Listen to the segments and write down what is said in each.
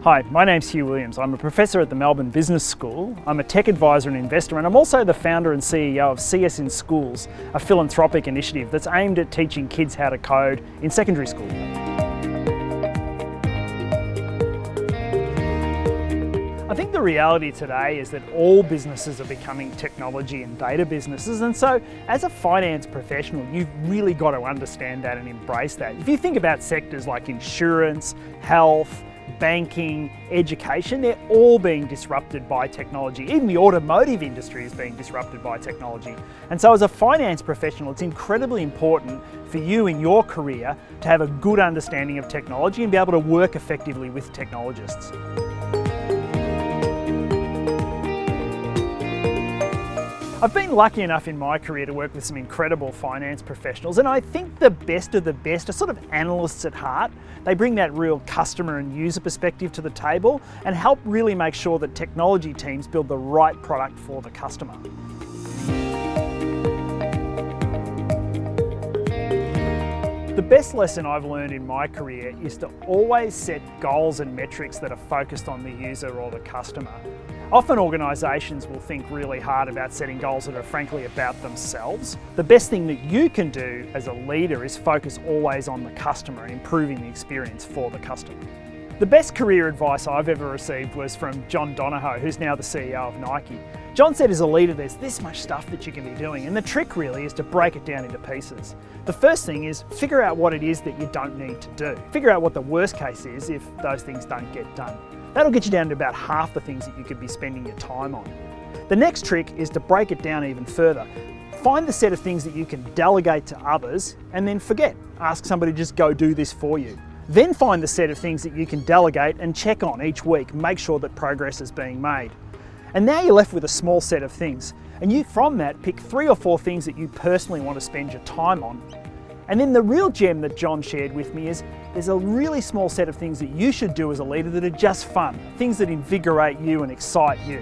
Hi, my name's Hugh Williams. I'm a professor at the Melbourne Business School. I'm a tech advisor and investor, and I'm also the founder and CEO of CS in Schools, a philanthropic initiative that's aimed at teaching kids how to code in secondary school. I think the reality today is that all businesses are becoming technology and data businesses, and so as a finance professional, you've really got to understand that and embrace that. If you think about sectors like insurance, health, banking, education, they're all being disrupted by technology. Even the automotive industry is being disrupted by technology. And so as a finance professional, it's incredibly important for you in your career to have a good understanding of technology and be able to work effectively with technologists. I've been lucky enough in my career to work with some incredible finance professionals, and I think the best of the best are sort of analysts at heart. They bring that real customer and user perspective to the table and help really make sure that technology teams build the right product for the customer. The best lesson I've learned in my career is to always set goals and metrics that are focused on the user or the customer. Often organisations will think really hard about setting goals that are frankly about themselves. The best thing that you can do as a leader is focus always on the customer and improving the experience for the customer. The best career advice I've ever received was from Joh Donahue, who's now the CEO of Nike. John said as a leader, there's this much stuff that you can be doing, and the trick really is to break it down into pieces. The first thing is figure out what it is that you don't need to do. Figure out what the worst case is if those things don't get done. That'll get you down to about half the things that you could be spending your time on. The next trick is to break it down even further. Find the set of things that you can delegate to others and then forget. Ask somebody to just go do this for you. Then find the set of things that you can delegate and check on each week. Make sure that progress is being made. And now you're left with a small set of things. And you, from that, pick 3 or 4 things that you personally want to spend your time on. And then the real gem that John shared with me is there's a really small set of things that you should do as a leader that are just fun, things that invigorate you and excite you.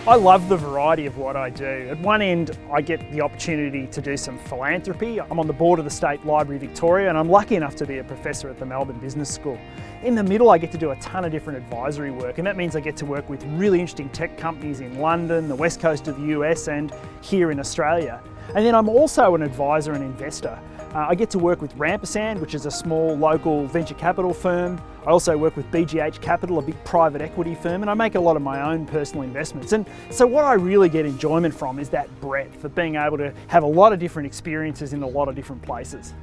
I love the variety of what I do. At one end, I get the opportunity to do some philanthropy. I'm on the board of the State Library Victoria, and I'm lucky enough to be a professor at the Melbourne Business School. In the middle, I get to do a ton of different advisory work, and that means I get to work with really interesting tech companies in London, the west coast of the US, and here in Australia. And then I'm also an advisor and investor. I get to work with Rampersand, which is a small local venture capital firm. I also work with BGH Capital, a big private equity firm, and I make a lot of my own personal investments. And so what I really get enjoyment from is that breadth of being able to have a lot of different experiences in a lot of different places.